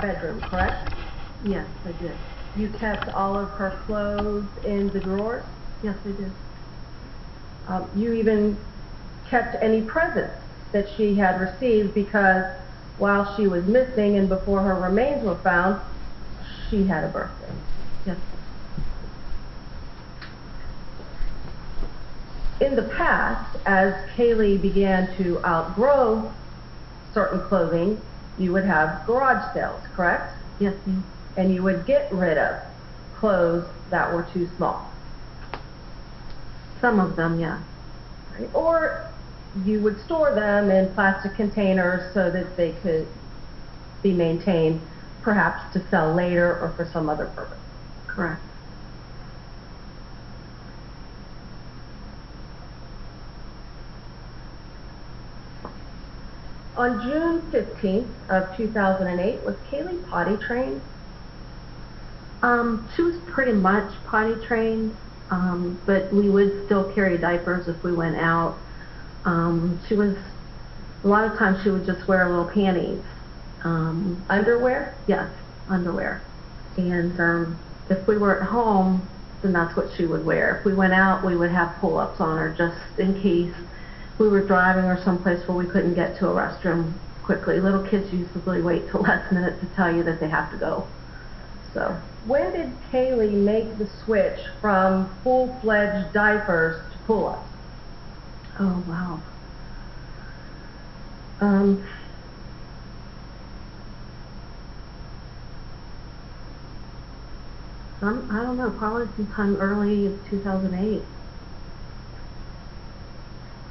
bedroom, correct? Yes, I did. You kept all of her clothes in the drawers? Yes, I did. You even kept any presents that she had received, because while she was missing and before her remains were found, she had a birthday. Yes. In the past, as Kaylee began to outgrow certain clothing, you would have garage sales, correct? Yes, ma'am. And you would get rid of clothes that were too small. Some of them, yeah. Right? Or you would store them in plastic containers so that they could be maintained, perhaps to sell later or for some other purpose. Correct. On June 15th of 2008, was Kaylee potty trained? She was pretty much potty trained, but we would still carry diapers if we went out. A lot of times she would just wear little panties. Underwear? Yes, underwear. And if we were at home, then that's what she would wear. If we went out, we would have pull-ups on her just in case we were driving or someplace where we couldn't get to a restroom quickly. Little kids usually wait till last minute to tell you that they have to go. So, when did Kaylee make the switch from full-fledged diapers to pull-ups? Oh, wow. I don't know, probably sometime early 2008.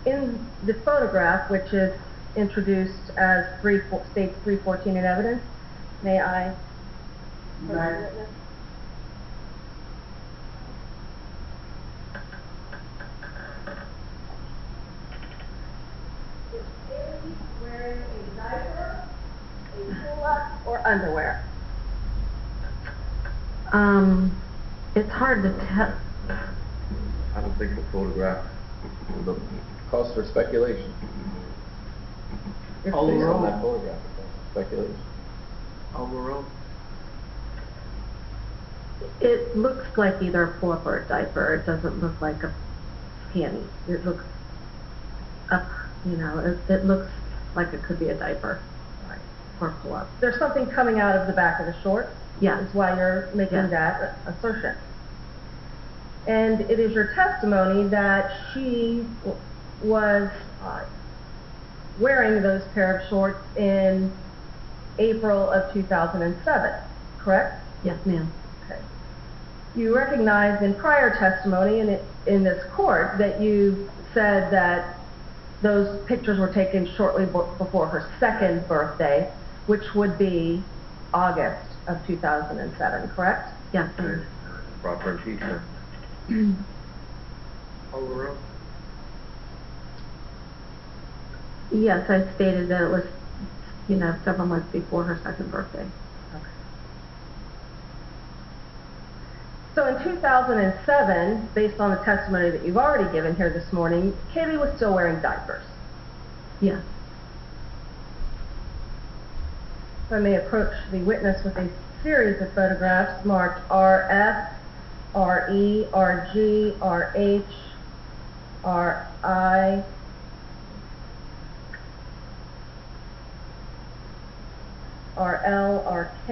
In the photograph, which is introduced as States 314 in evidence, may I? Right. Is Kaylee wearing a diaper, a pull-up, or underwear? It's hard to tell. I don't think the photograph calls for speculation. It's All based on that photograph, speculation. Overall, It looks like either a pull-up or a diaper. It doesn't look like a panty. It looks up, it looks like it could be a diaper. Right. Or pull-up. There's something coming out of the back of the shorts. Yeah. Is why you're making Yeah. that assertion. And it is your testimony that she was wearing those pair of shorts in April of 2007, correct? Yes, ma'am. Okay. You recognized in prior testimony in this court that you said that those pictures were taken shortly before her second birthday, which would be August of 2007, correct? Yes, sir. Proper teacher. overall, Yes, I stated that it was, several months before her second birthday. Okay. So in 2007, based on the testimony that you've already given here this morning, Kaylee was still wearing diapers. Yes. If I may approach the witness with a series of photographs marked RF, RE, RG, RH, RI, RL, RK,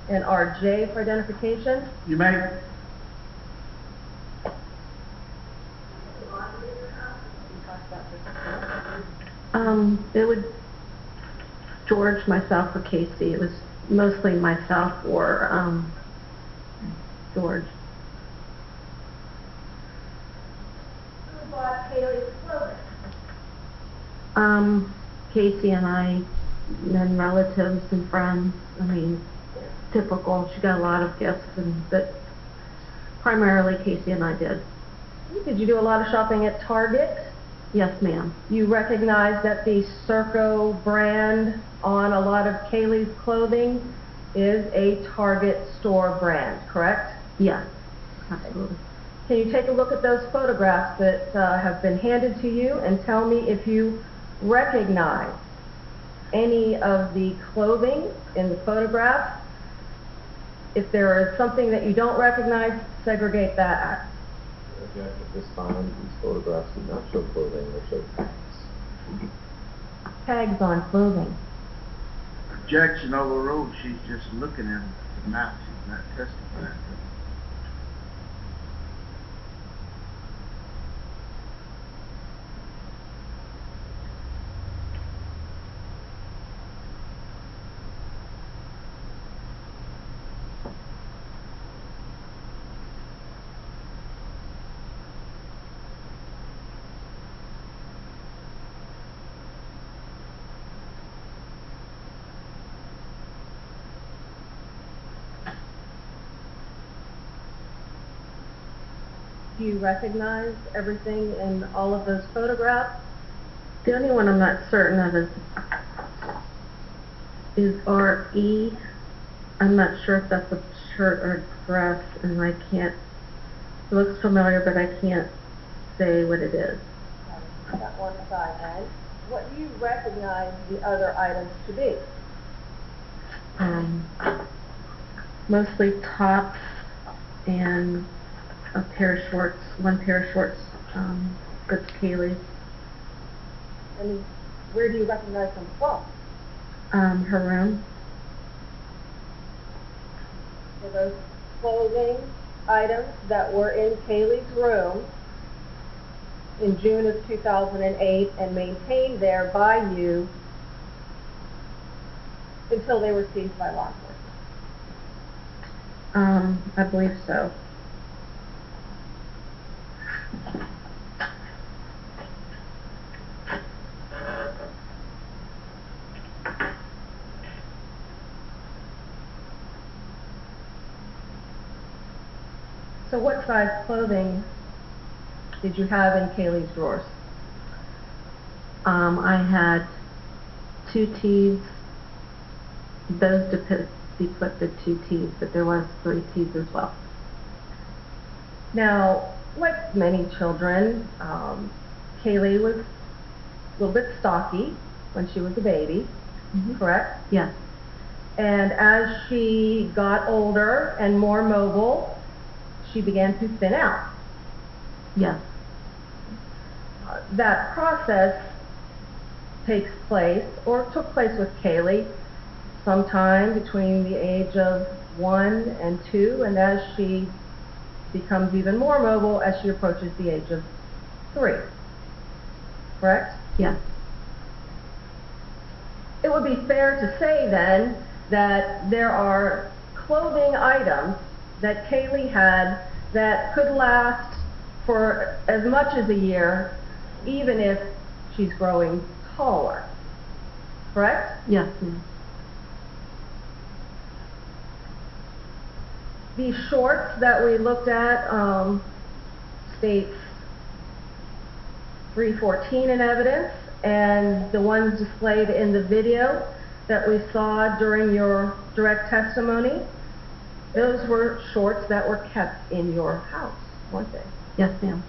and RJ for identification. you may. It would George, myself, or Casey. It was mostly myself or George. Who bought Kaylee's clothing? Casey and I, and then relatives and friends. I mean, typical. She got a lot of gifts, but primarily Casey and I did. Did you do a lot of shopping at Target? Yes, ma'am. You recognize that the Serco brand on a lot of Kaylee's clothing is a Target store brand, correct? Yes, absolutely. Can you take a look at those photographs that have been handed to you and tell me if you recognize any of the clothing in the photograph. If there is something that you don't recognize, segregate that. Object at this time, these photographs do not show clothing or show tags. Tags on clothing. Objection overruled. She's just looking at the map. She's not testifying. Do you recognize everything in all of those photographs? The only one I'm not certain of is R.E. I'm not sure if that's a shirt or a dress, and I can't, it looks familiar, but I can't say what it is. That one side, right? What do you recognize the other items to be? Mostly tops and a pair of shorts, one pair of shorts, that's Kaylee's. And where do you recognize them from? Her room. So those clothing items that were in Kaylee's room in June of 2008 and maintained there by you until they were seized by law enforcement. I believe so. So what size clothing did you have in Kaylee's drawers? I had 2 tees. Those depicted 2 tees, but there was 3 tees as well. Now, like many children, Kaylee was a little bit stocky when she was a baby, correct? Yes. And as she got older and more mobile, she began to thin out. Yes. That process takes place, or took place with Kaylee, sometime between the age of 1 and 2, and as she becomes even more mobile as she approaches the age of 3. Correct? Yes. It would be fair to say then that there are clothing items that Kaylee had that could last for as much as a year, even if she's growing taller. Correct? Yes, ma'am. These shorts that we looked at states 314 in evidence, and the ones displayed in the video that we saw during your direct testimony, those were shorts that were kept in your house, weren't they? Yes, ma'am.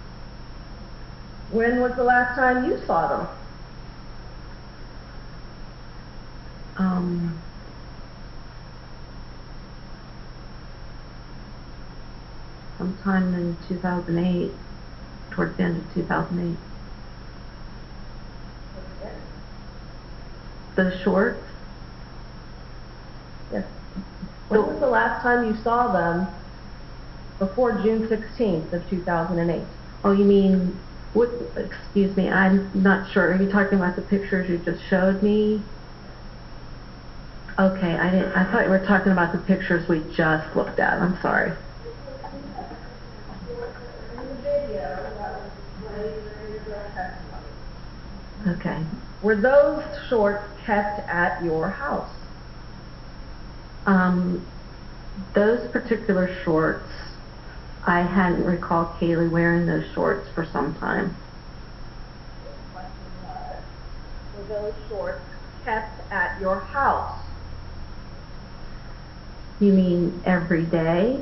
When was the last time you saw them? Sometime in 2008, towards the end of 2008. The shorts? Yes. When was the last time you saw them before June 16th of 2008? Oh, you mean, what, excuse me, I'm not sure. Are you talking about the pictures you just showed me? Okay, I thought you were talking about the pictures we just looked at. I'm sorry. Okay. Were those shorts kept at your house? Those particular shorts, I hadn't recalled Kaylee wearing those shorts for some time. Were those shorts kept at your house? You mean every day?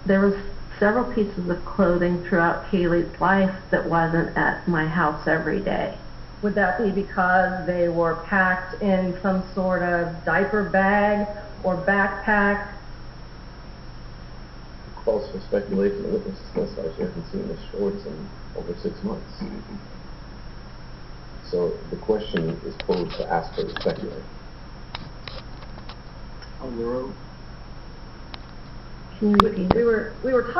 There was several pieces of clothing throughout Kaylee's life that wasn't at my house every day. Would that be because they were packed in some sort of diaper bag or backpack? Calls for speculation. The witnesses testified she hasn't seen the shorts in over 6 months. So the question is posed to ask her to speculate. On the road. Can you repeat it? We were talking